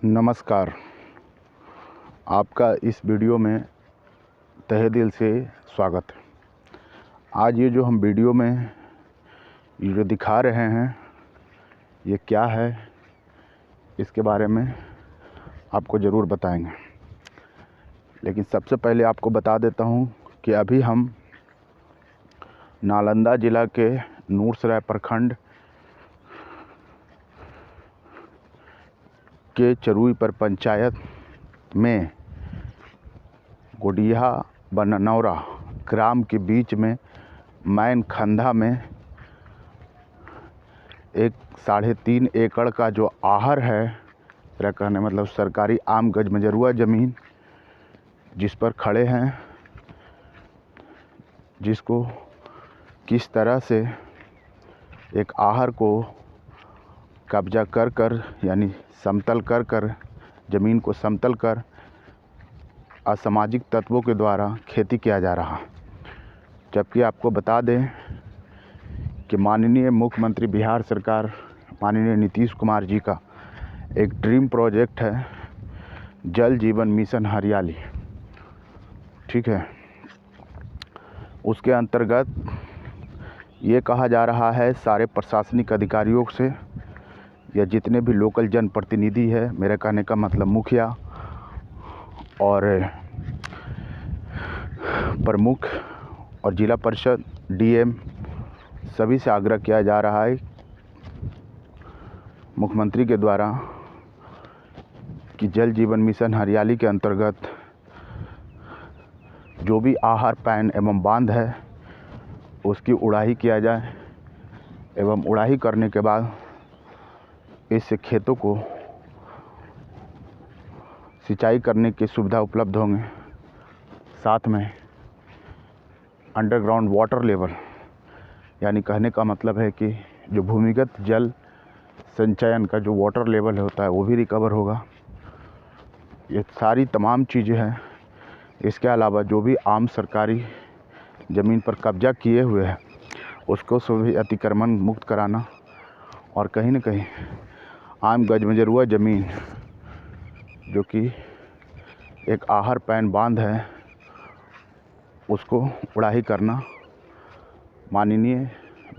नमस्कार। आपका इस वीडियो में तहे दिल से स्वागत है। आज ये जो हम वीडियो में ये जो दिखा रहे हैं ये क्या है, इसके बारे में आपको ज़रूर बताएंगे। लेकिन सबसे पहले आपको बता देता हूँ कि अभी हम नालंदा ज़िला के नूरसराय प्रखंड के चरुई पर पंचायत में गोडिया बननौरा ग्राम के बीच में मैन खंधा में एक 3.5 एकड़ का जो आहर है, मेरा कहने मतलब सरकारी आम गजमजरुआ ज़मीन जिस पर खड़े हैं, जिसको किस तरह से एक आहर को कब्जा कर यानी समतल कर ज़मीन को समतल कर असामाजिक तत्वों के द्वारा खेती किया जा रहा। जबकि आपको बता दें कि माननीय मुख्यमंत्री बिहार सरकार माननीय नीतीश कुमार जी का एक ड्रीम प्रोजेक्ट है जल जीवन मिशन हरियाली, ठीक है। उसके अंतर्गत ये कहा जा रहा है सारे प्रशासनिक अधिकारियों से या जितने भी लोकल जनप्रतिनिधि है, मेरे कहने का मतलब मुखिया और प्रमुख और जिला परिषद डीएम सभी से आग्रह किया जा रहा है मुख्यमंत्री के द्वारा कि जल जीवन मिशन हरियाली के अंतर्गत जो भी आहर पैन एवं बांध है उसकी उड़ाही किया जाए एवं उड़ाही करने के बाद इससे खेतों को सिंचाई करने की सुविधा उपलब्ध होंगे। साथ में अंडरग्राउंड वाटर लेवल यानी कहने का मतलब है कि जो भूमिगत जल संचयन का जो वाटर लेवल होता है वो भी रिकवर होगा। ये सारी तमाम चीज़ें हैं। इसके अलावा जो भी आम सरकारी ज़मीन पर कब्जा किए हुए हैं उसको सभी अतिक्रमण मुक्त कराना और कहीं न कहीं आम गजमजरुआ ज़मीन जो कि एक आहर पैन बांध है उसको उड़ाही करना माननीय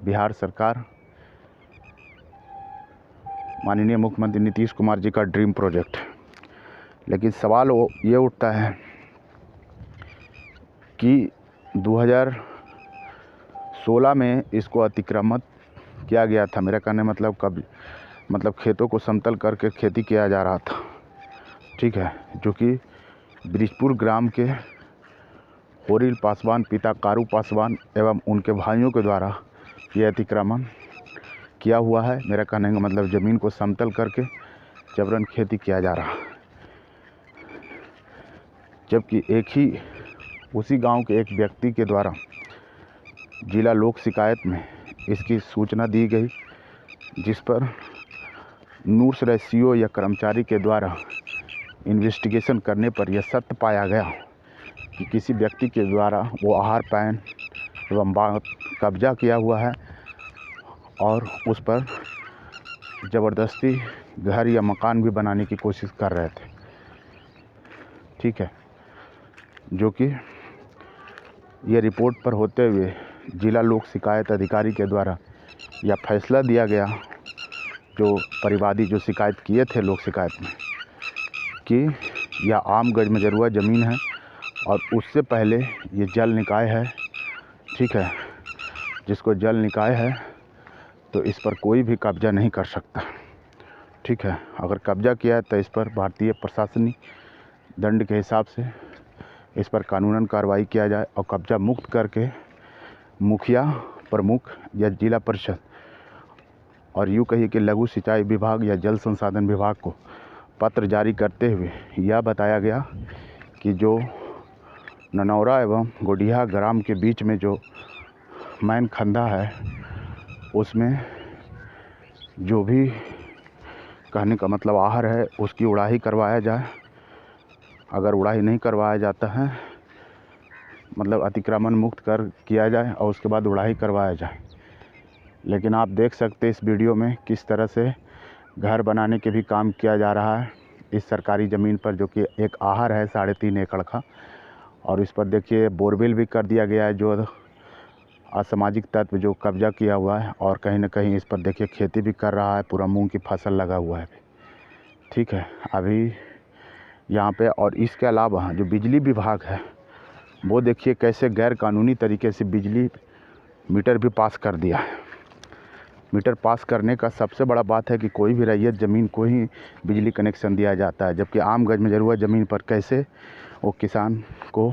बिहार सरकार माननीय मुख्यमंत्री नीतीश कुमार जी का ड्रीम प्रोजेक्ट। लेकिन सवाल ये उठता है कि 2016 में इसको अतिक्रमित किया गया था। मेरा कहने मतलब खेतों को समतल करके खेती किया जा रहा था, ठीक है, जो कि ब्रिजपुर ग्राम के होरिल पासवान पिता कारू पासवान एवं उनके भाइयों के द्वारा ये अतिक्रमण किया हुआ है। मेरा कहने का मतलब ज़मीन को समतल करके जबरन खेती किया जा रहा, जबकि एक ही उसी गांव के एक व्यक्ति के द्वारा जिला लोक शिकायत में इसकी सूचना दी गई, जिस पर नूरसराय सीओ या कर्मचारी के द्वारा इन्वेस्टिगेशन करने पर यह सत्य पाया गया कि किसी व्यक्ति के द्वारा वो आहार पैन एवं बांध कब्जा किया हुआ है और उस पर ज़बरदस्ती घर या मकान भी बनाने की कोशिश कर रहे थे, ठीक है। जो कि ये रिपोर्ट पर होते हुए जिला लोक शिकायत अधिकारी के द्वारा यह फैसला दिया गया, जो परिवादी जो शिकायत किए थे लोक शिकायत में, कि यह आम गजमजरुआ ज़मीन है और उससे पहले ये जल निकाय है, ठीक है। जिसको जल निकाय है तो इस पर कोई भी कब्जा नहीं कर सकता, ठीक है। अगर कब्जा किया है तो इस पर भारतीय प्रशासनिक दंड के हिसाब से इस पर कानूनन कार्रवाई किया जाए और कब्जा मुक्त करके मुखिया, प्रमुख या जिला परिषद और यूँ कहिए कि लघु सिंचाई विभाग या जल संसाधन विभाग को पत्र जारी करते हुए यह बताया गया कि जो ननौरा एवं गोडिया ग्राम के बीच में जो मैन खंधा है उसमें जो भी कहने का मतलब आहर है उसकी उड़ाही करवाया जाए। अगर उड़ाही नहीं करवाया जाता है मतलब अतिक्रमण मुक्त कर किया जाए और उसके बाद उड़ाही करवाया जाए। लेकिन आप देख सकते हैं इस वीडियो में किस तरह से घर बनाने के भी काम किया जा रहा है इस सरकारी ज़मीन पर, जो कि एक आहर है 3.5 एकड़ का। और इस पर देखिए बोरवेल भी कर दिया गया है, जो असामाजिक तत्व जो कब्जा किया हुआ है। और कहीं ना कहीं इस पर देखिए खेती भी कर रहा है, पूरा मूंग की फसल लगा हुआ है। ठीक है, अभी यहाँ पे और इसके अलावा जो बिजली विभाग है वो देखिए कैसे गैर कानूनी तरीके से बिजली मीटर भी पास कर दिया है। मीटर पास करने का सबसे बड़ा बात है कि कोई भी रैयत ज़मीन को ही बिजली कनेक्शन दिया जाता है, जबकि आम गज में ज़रूरत ज़मीन पर कैसे वो किसान को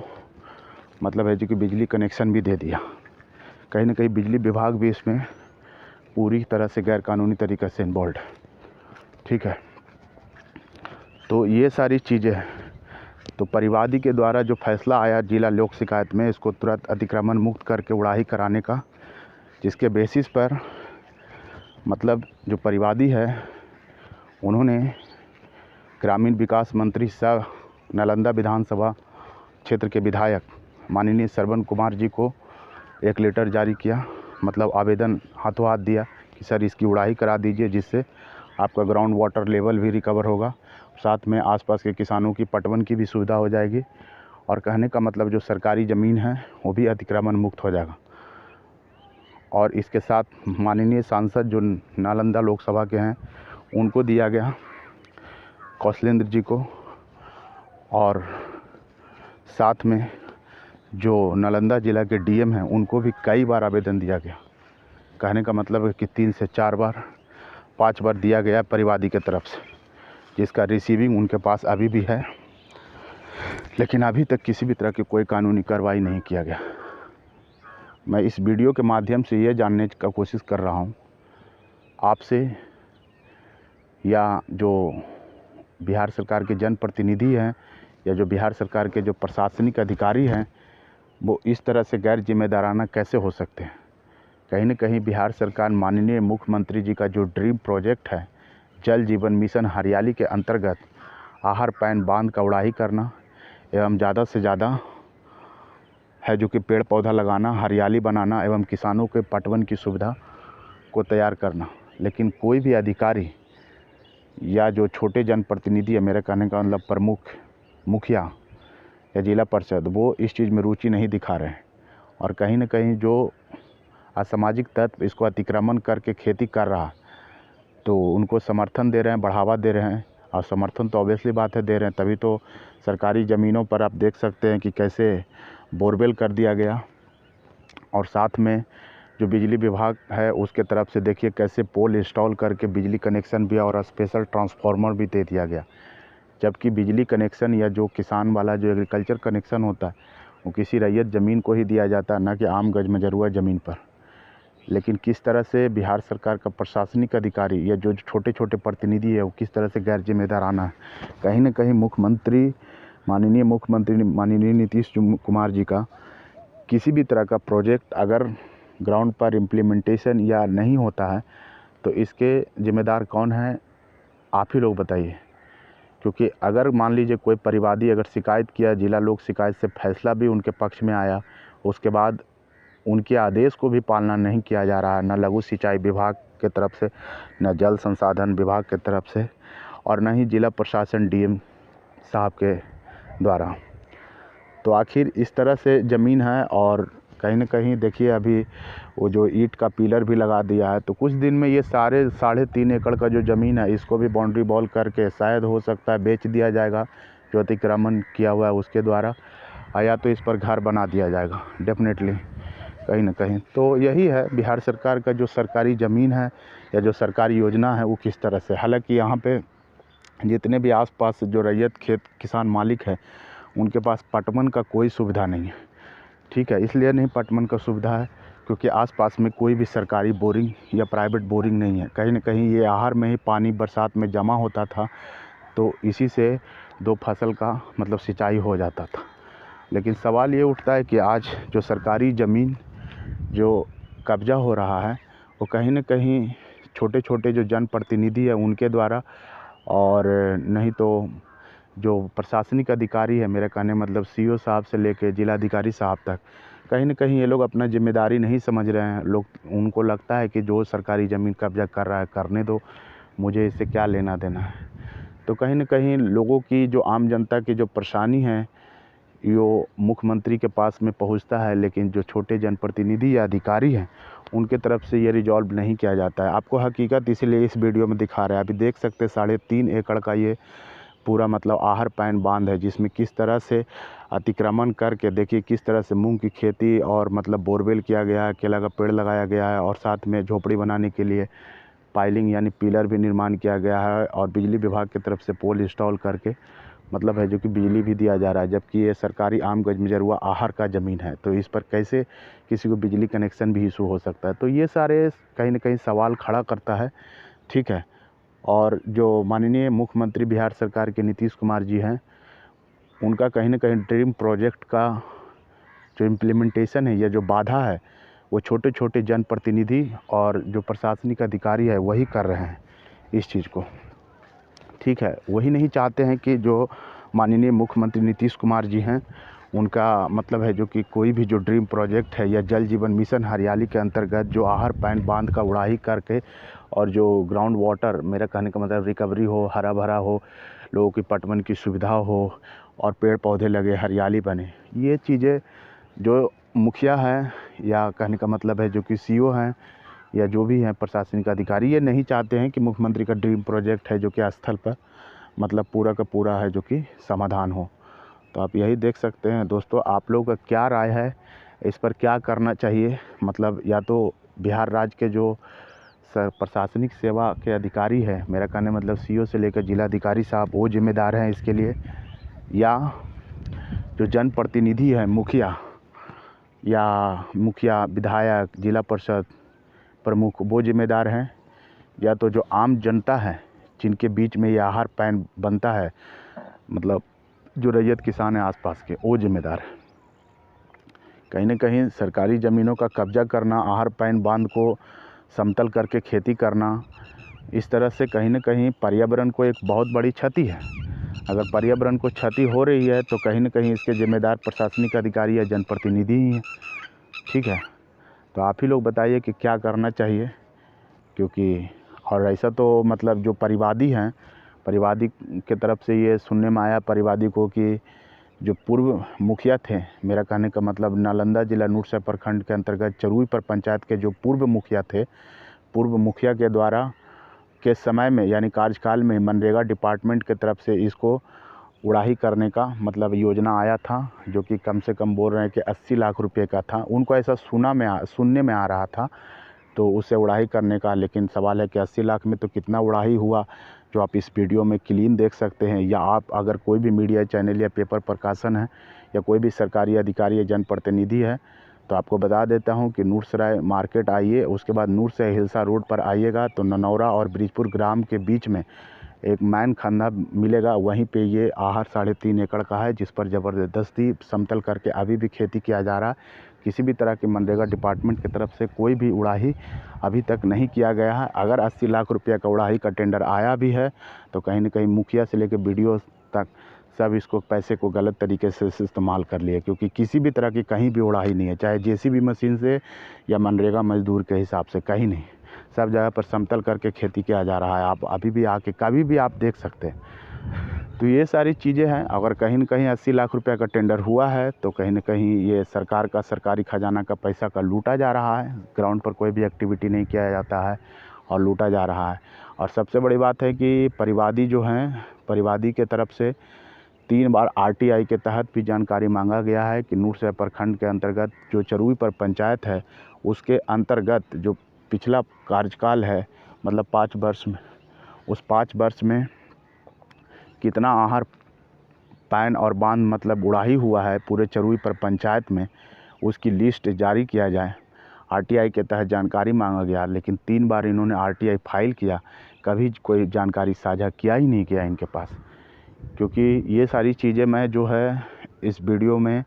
मतलब है जो कि बिजली कनेक्शन भी दे दिया। कहीं ना कहीं बिजली विभाग भी इसमें पूरी तरह से गैर कानूनी तरीके से इन्वॉल्व है। ठीक है, तो ये सारी चीज़ें हैं। तो परिवादी के द्वारा जो फैसला आया जिला लोक शिकायत में, इसको तुरंत अतिक्रमण मुक्त करके उड़ाही कराने का, जिसके बेसिस पर मतलब जो परिवादी है उन्होंने ग्रामीण विकास मंत्री सह नालंदा विधानसभा क्षेत्र के विधायक माननीय श्रवण कुमार जी को एक लेटर जारी किया, मतलब आवेदन हाथों हाथ दिया कि सर इसकी उड़ाही करा दीजिए, जिससे आपका ग्राउंड वाटर लेवल भी रिकवर होगा, साथ में आसपास के किसानों की पटवन की भी सुविधा हो जाएगी। और कहने का मतलब जो सरकारी ज़मीन है वो भी अतिक्रमण मुक्त हो जाएगा। और इसके साथ माननीय सांसद जो नालंदा लोकसभा के हैं उनको दिया गया, कौशलेंद्र जी को, और साथ में जो नालंदा ज़िला के डीएम हैं उनको भी कई बार आवेदन दिया गया। कहने का मतलब है कि 3 से 4 बार 5 बार दिया गया परिवादी की तरफ से, जिसका रिसीविंग उनके पास अभी भी है, लेकिन अभी तक किसी भी तरह की कोई कानूनी कार्रवाई नहीं किया गया। मैं इस वीडियो के माध्यम से ये जानने का कोशिश कर रहा हूँ आपसे, या जो बिहार सरकार के जनप्रतिनिधि हैं या जो बिहार सरकार के जो प्रशासनिक अधिकारी हैं, वो इस तरह से गैर जिम्मेदाराना कैसे हो सकते हैं। कहीं न कहीं बिहार सरकार माननीय मुख्यमंत्री जी का जो ड्रीम प्रोजेक्ट है जल जीवन मिशन हरियाली के अंतर्गत आहर पैन बांध का उड़ाही करना एवं ज़्यादा से ज़्यादा है जो कि पेड़ पौधा लगाना, हरियाली बनाना एवं किसानों के पटवन की सुविधा को तैयार करना, लेकिन कोई भी अधिकारी या जो छोटे जनप्रतिनिधि है, मेरे कहने का मतलब प्रमुख, मुखिया या जिला परिषद, वो इस चीज़ में रुचि नहीं दिखा रहे हैं। और कहीं ना कहीं जो असामाजिक तत्व इसको अतिक्रमण करके खेती कर रहा, तो उनको समर्थन दे रहे हैं, बढ़ावा दे रहे हैं। और समर्थन तो ऑब्वियसली बात है दे रहे हैं, तभी तो सरकारी ज़मीनों पर आप देख सकते हैं कि कैसे बोरवेल कर दिया गया। और साथ में जो बिजली विभाग है उसके तरफ से देखिए कैसे पोल इंस्टॉल करके बिजली कनेक्शन भी और स्पेशल ट्रांसफार्मर भी दे दिया गया। जबकि बिजली कनेक्शन या जो किसान वाला जो एग्रीकल्चर कनेक्शन होता है वो किसी रैयत ज़मीन को ही दिया जाता है, ना कि आम गज में ज़रूरत ज़मीन पर। लेकिन किस तरह से बिहार सरकार का प्रशासनिक अधिकारी या जो छोटे छोटे प्रतिनिधि है वो किस तरह से गैर जिम्मेदाराना है। कहीं ना कहीं मुख्यमंत्री माननीय नीतीश कुमार जी का किसी भी तरह का प्रोजेक्ट अगर ग्राउंड पर इम्प्लीमेंटेशन या नहीं होता है तो इसके ज़िम्मेदार कौन है, आप ही लोग बताइए। क्योंकि अगर मान लीजिए कोई परिवादी अगर शिकायत किया, जिला लोक शिकायत से फैसला भी उनके पक्ष में आया, उसके बाद उनके आदेश को भी पालना नहीं किया जा रहा है, न लघु सिंचाई विभाग के तरफ से, न जल संसाधन विभाग के तरफ से, और न ही जिला प्रशासन डीएम साहब के द्वारा, तो आखिर इस तरह से ज़मीन है। और कहीं ना कहीं देखिए अभी वो जो ईंट का पिलर भी लगा दिया है, तो कुछ दिन में ये सारे 3.5 एकड़ का जो ज़मीन है इसको भी बाउंड्री वॉल करके शायद हो सकता है बेच दिया जाएगा, जो अतिक्रमण किया हुआ है उसके द्वारा, या तो इस पर घर बना दिया जाएगा डेफिनेटली कहीं ना कहीं। तो यही है बिहार सरकार का जो सरकारी ज़मीन है या जो सरकारी योजना है वो किस तरह से, हालांकि यहाँ पे जितने भी आसपास जो रैयत खेत किसान मालिक है उनके पास पटवन का कोई सुविधा नहीं है। ठीक है, इसलिए नहीं पटवन का सुविधा है क्योंकि आसपास में कोई भी सरकारी बोरिंग या प्राइवेट बोरिंग नहीं है। कहीं ना कहीं ये आहर में ही पानी बरसात में जमा होता था, तो इसी से 2 फसल का मतलब सिंचाई हो जाता था। लेकिन सवाल ये उठता है कि आज जो सरकारी ज़मीन जो कब्जा हो रहा है वो कहीं ना कहीं छोटे छोटे जो जनप्रतिनिधि है उनके द्वारा, और नहीं तो जो प्रशासनिक अधिकारी है, मेरा कहने मतलब सीईओ साहब से लेके जिलाधिकारी साहब तक, कहीं ना कहीं ये लोग अपना जिम्मेदारी नहीं समझ रहे हैं। लोग, उनको लगता है कि जो सरकारी ज़मीन कब्जा कर रहा है करने दो, मुझे इससे क्या लेना देना है। तो कहीं न कहीं लोगों की जो आम जनता की जो परेशानी है यो मुख्यमंत्री के पास में पहुंचता है, लेकिन जो छोटे जनप्रतिनिधि या अधिकारी हैं उनके तरफ से ये रिजॉल्व नहीं किया जाता है। आपको हकीकत इसीलिए इस वीडियो में दिखा रहे हैं। अभी देख सकते हैं 3.5 एकड़ का ये पूरा मतलब आहर पैन बांध है, जिसमें किस तरह से अतिक्रमण करके देखिए किस तरह से मूंग की खेती और मतलब बोरवेल किया गया है, केला का पेड़ लगाया गया है और साथ में झोपड़ी बनाने के लिए पाइलिंग यानी पिलर भी निर्माण किया गया है और बिजली विभाग की तरफ से पोल इंस्टॉल करके मतलब है जो कि बिजली भी दिया जा रहा है, जबकि ये सरकारी आम गज मजरुआ आहर का ज़मीन है। तो इस पर कैसे किसी को बिजली कनेक्शन भी इशू हो सकता है? तो ये सारे कहीं न कहीं सवाल खड़ा करता है, ठीक है। और जो माननीय मुख्यमंत्री बिहार सरकार के नीतीश कुमार जी हैं, उनका कहीं न कहीं ड्रीम प्रोजेक्ट का जो इम्प्लीमेंटेशन है या जो बाधा है, वो छोटे छोटे जनप्रतिनिधि और जो प्रशासनिक अधिकारी है वही कर रहे हैं इस चीज़ को, ठीक है। वही नहीं चाहते हैं कि जो माननीय मुख्यमंत्री नीतीश कुमार जी हैं उनका मतलब है जो कि कोई भी जो ड्रीम प्रोजेक्ट है या जल जीवन मिशन हरियाली के अंतर्गत जो आहर पैन बांध का उड़ाही करके और जो ग्राउंड वाटर, मेरा कहने का मतलब रिकवरी हो, हरा भरा हो, लोगों की पटवन की सुविधा हो और पेड़ पौधे लगे, हरियाली बने, ये चीज़ें जो मुखिया हैं या कहने का मतलब है जो कि सीईओ हैं या जो भी हैं प्रशासनिक अधिकारी, ये नहीं चाहते हैं कि मुख्यमंत्री का ड्रीम प्रोजेक्ट है जो कि स्थल पर मतलब पूरा का पूरा है जो कि समाधान हो। तो आप यही देख सकते हैं दोस्तों, आप लोगों का क्या राय है इस पर, क्या करना चाहिए? मतलब या तो बिहार राज्य के जो प्रशासनिक सेवा के अधिकारी है, मेरा कहने मतलब सीईओ से लेकर जिलाधिकारी साहब, वो जिम्मेदार हैं इसके लिए, या जो जनप्रतिनिधि है मुखिया, विधायक, जिला परिषद प्रमुख, वो जिम्मेदार हैं, या तो जो आम जनता है जिनके बीच में ये आहर पैन बनता है, मतलब जो रैयत किसान है आसपास के, वो जिम्मेदार है। कहीं न कहीं सरकारी ज़मीनों का कब्जा करना, आहर पैन बांध को समतल करके खेती करना, इस तरह से कहीं न कहीं पर्यावरण को एक बहुत बड़ी क्षति है। अगर पर्यावरण को क्षति हो रही है तो कहीं न कहीं इसके जिम्मेदार प्रशासनिक अधिकारी या जनप्रतिनिधि ही हैं, ठीक है। तो आप ही लोग बताइए कि क्या करना चाहिए, क्योंकि और ऐसा तो मतलब जो परिवादी हैं, परिवादी के तरफ से ये सुनने में आया परिवादी को कि जो पूर्व मुखिया थे, मेरा कहने का मतलब नालंदा जिला नूरसैद प्रखंड के अंतर्गत चरुई पर पंचायत के जो पूर्व मुखिया थे, पूर्व मुखिया के द्वारा के समय में यानी कार्यकाल में मनरेगा डिपार्टमेंट के तरफ से इसको उड़ाही करने का मतलब योजना आया था, जो कि कम से कम बोल रहे हैं कि 80 लाख रुपए का था। उनको ऐसा सुनने में आ रहा था, तो उससे उड़ाही करने का। लेकिन सवाल है कि 80 लाख में तो कितना उड़ाही हुआ, जो आप इस वीडियो में क्लीन देख सकते हैं। या आप अगर कोई भी मीडिया चैनल या पेपर प्रकाशन है या कोई भी सरकारी अधिकारी या जनप्रतिनिधि है, तो आपको बता देता हूं कि नूरसराय मार्केट आइए, उसके बाद नूर से हिलसा रोड पर आइएगा तो ननौरा और ब्रिजपुर ग्राम के बीच में एक मैन खंदा मिलेगा। वहीं पे ये आहर 3.5 एकड़ का है, जिस पर ज़बरदस्ती समतल करके अभी भी खेती किया जा रहा है। किसी भी तरह की मनरेगा डिपार्टमेंट की तरफ से कोई भी उड़ाही अभी तक नहीं किया गया है। अगर 80 लाख रुपये का उड़ाही का टेंडर आया भी है तो कहीं न कहीं मुखिया से लेकर बीडीओ तक सब इसको पैसे को गलत तरीके से इस्तेमाल कर लिए, क्योंकि किसी भी तरह की कहीं भी उड़ाही नहीं है, चाहे जेसीबी मशीन से या मनरेगा मजदूर के हिसाब से, कहीं नहीं। सब जगह पर समतल करके खेती किया जा रहा है। आप अभी भी आके कभी भी आप देख सकते हैं। तो ये सारी चीज़ें हैं। अगर कहीं न कहीं 80 लाख रुपए का टेंडर हुआ है तो कहीं न कहीं ये सरकार का, सरकारी खजाना का पैसा का लूटा जा रहा है। ग्राउंड पर कोई भी एक्टिविटी नहीं किया जाता है और लूटा जा रहा है। और सबसे बड़ी बात है कि परिवादी जो हैं, परिवादी के तरफ से 3 बार आरटीआई के तहत भी जानकारी मांगा गया है कि नूरसैद प्रखंड के अंतर्गत जो चरुई पर पंचायत है, उसके अंतर्गत जो पिछला कार्यकाल है मतलब 5 वर्ष में, उस 5 वर्ष में कितना आहर पैन और बांध मतलब उड़ाही हुआ है पूरे चरुई पर पंचायत में, उसकी लिस्ट जारी किया जाए। आरटीआई के तहत जानकारी मांगा गया, लेकिन 3 बार इन्होंने आरटीआई फाइल किया, कभी कोई जानकारी साझा किया ही नहीं किया इनके पास। क्योंकि ये सारी चीज़ें मैं जो है इस वीडियो में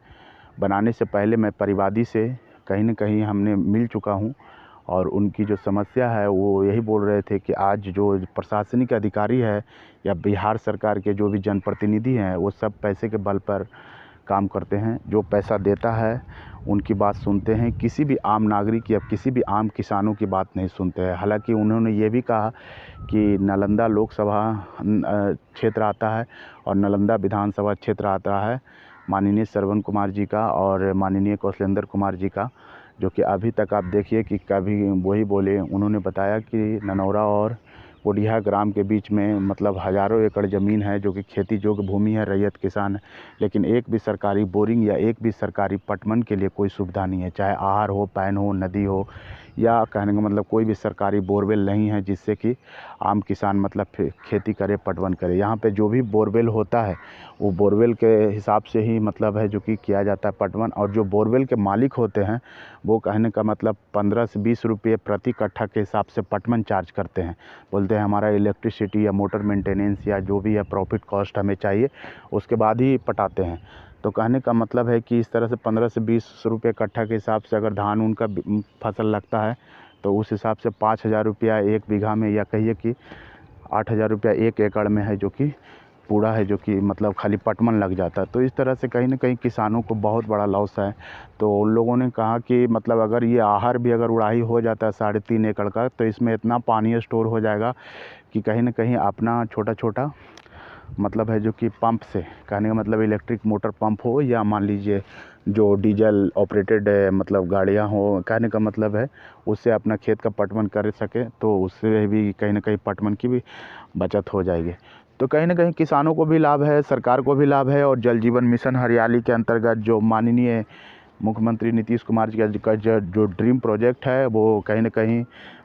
बनाने से पहले मैं परिवादी से कहीं न कहीं हमने मिल चुका हूँ, और उनकी जो समस्या है वो यही बोल रहे थे कि आज जो प्रशासनिक अधिकारी है या बिहार सरकार के जो भी जनप्रतिनिधि हैं, वो सब पैसे के बल पर काम करते हैं। जो पैसा देता है उनकी बात सुनते हैं, किसी भी आम नागरिक या किसी भी आम किसानों की बात नहीं सुनते हैं। हालांकि उन्होंने ये भी कहा कि नालंदा लोकसभा क्षेत्र आता है और नालंदा विधानसभा क्षेत्र आता है माननीय श्रवण कुमार जी का और माननीय कौशलेंद्र कुमार जी का, जो कि अभी तक आप देखिए कि कभी वही बोले। उन्होंने बताया कि ननौरा और कोडिहा ग्राम के बीच में मतलब हज़ारों एकड़ ज़मीन है जो कि खेती योग्य भूमि है, रैयत किसान है, लेकिन एक भी सरकारी बोरिंग या एक भी सरकारी पटवन के लिए कोई सुविधा नहीं है। चाहे आहर हो, पैन हो, नदी हो, या कहने का मतलब कोई भी सरकारी बोरवेल नहीं है जिससे कि आम किसान मतलब खेती करे, पटवन करे। यहाँ पे जो भी बोरवेल होता है वो बोरवेल के हिसाब से ही मतलब है जो कि किया जाता है पटवन। और जो बोरवेल के मालिक होते हैं वो कहने का मतलब 15 से 20 रुपये प्रति कट्ठा के हिसाब से पटवन चार्ज करते हैं। बोलते हैं हमारा इलेक्ट्रिसिटी या मोटर मेंटेनेंस या जो भी है प्रॉफिट कॉस्ट हमें चाहिए, उसके बाद ही पटाते हैं। तो कहने का मतलब है कि इस तरह से 15 से 20 रुपये कट्ठा के हिसाब से अगर धान उनका फसल लगता है तो उस हिसाब से 5,000 रुपया एक बीघा में, या कहिए कि 8,000 रुपया एक एकड़ में है जो कि पूरा है, जो कि मतलब खाली पटवन लग जाता है। तो इस तरह से कहीं ना कहीं किसानों को बहुत बड़ा लॉस है। तो उन लोगों ने कहा कि मतलब अगर ये आहर भी अगर उड़ाही हो जाता है 3.5 एकड़ का, तो इसमें इतना पानी स्टोर हो जाएगा कि कहीं ना कहीं अपना छोटा छोटा मतलब है जो कि पंप से, कहने का मतलब इलेक्ट्रिक मोटर पंप हो या मान लीजिए जो डीजल ऑपरेटेड मतलब गाड़ियां हो, कहने का मतलब है उससे अपना खेत का पटवन कर सके, तो उससे भी कहीं ना कहीं पटवन की भी बचत हो जाएगी। तो कहीं ना कहीं किसानों को भी लाभ है, सरकार को भी लाभ है। और जल जीवन मिशन हरियाली के अंतर्गत जो माननीय मुख्यमंत्री नीतीश कुमार जी का जो ड्रीम प्रोजेक्ट है, वो कहीं ना कहीं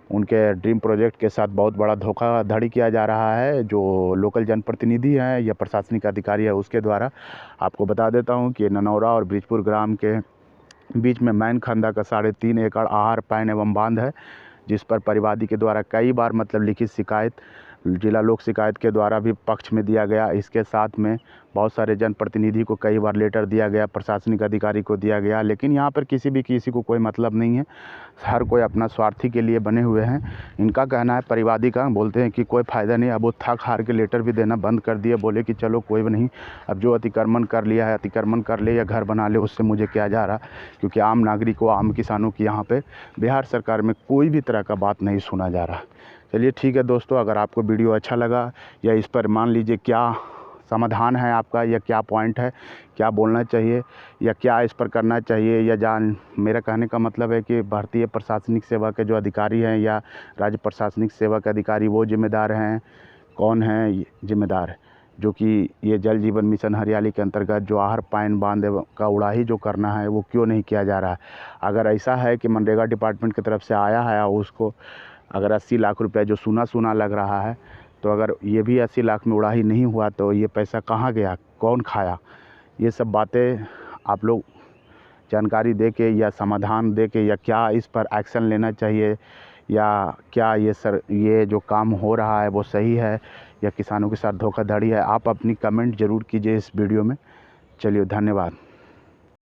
उनके ड्रीम प्रोजेक्ट के साथ बहुत बड़ा धोखाधड़ी किया जा रहा है। जो लोकल जनप्रतिनिधि हैं या प्रशासनिक अधिकारी है उसके द्वारा। आपको बता देता हूं कि ननौरा और ब्रिजपुर ग्राम के बीच में मैन खंदा का 3.5 एकड़ आहर, पैन एवं बांध है, जिस पर परिवादी के द्वारा कई बार मतलब लिखित शिकायत जिला लोक शिकायत के द्वारा भी पक्ष में दिया गया। इसके साथ में बहुत सारे जनप्रतिनिधि को कई बार लेटर दिया गया, प्रशासनिक अधिकारी को दिया गया, लेकिन यहाँ पर किसी को कोई मतलब नहीं है। हर कोई अपना स्वार्थी के लिए बने हुए हैं। इनका कहना है, परिवादी का, बोलते हैं कि कोई फ़ायदा नहीं। अब वो थक हार के लेटर भी देना बंद कर दिए, बोले कि चलो कोई नहीं, अब जो अतिक्रमण कर लिया है अतिक्रमण कर ले या घर बना ले, उससे मुझे क्या जा रहा, क्योंकि आम नागरिकों, आम किसानों की यहाँ पे बिहार सरकार में कोई भी तरह का बात नहीं सुना जा रहा। चलिए ठीक है दोस्तों, अगर आपको वीडियो अच्छा लगा या इस पर मान लीजिए क्या समाधान है आपका, या क्या पॉइंट है, क्या बोलना चाहिए या क्या इस पर करना चाहिए, या मेरा कहने का मतलब है कि भारतीय प्रशासनिक सेवा के जो अधिकारी हैं या राज्य प्रशासनिक सेवा के अधिकारी वो जिम्मेदार हैं, कौन है जिम्मेदार, जो कि ये जल जीवन मिशन हरियाली के अंतर्गत जो आहर पैन बांध का उड़ाही जो करना है वो क्यों नहीं किया जा रहा है। अगर ऐसा है कि मनरेगा डिपार्टमेंट की तरफ से आया है और उसको अगर 80 लाख रुपया जो सूना लग रहा है, तो अगर ये भी 80 लाख में उड़ाही नहीं हुआ तो ये पैसा कहाँ गया, कौन खाया, ये सब बातें आप लोग जानकारी दे के या समाधान दे के, या क्या इस पर एक्शन लेना चाहिए, या क्या ये जो काम हो रहा है वो सही है या किसानों के साथ धोखाधड़ी है, आप अपनी कमेंट ज़रूर कीजिए इस वीडियो में। चलिए धन्यवाद।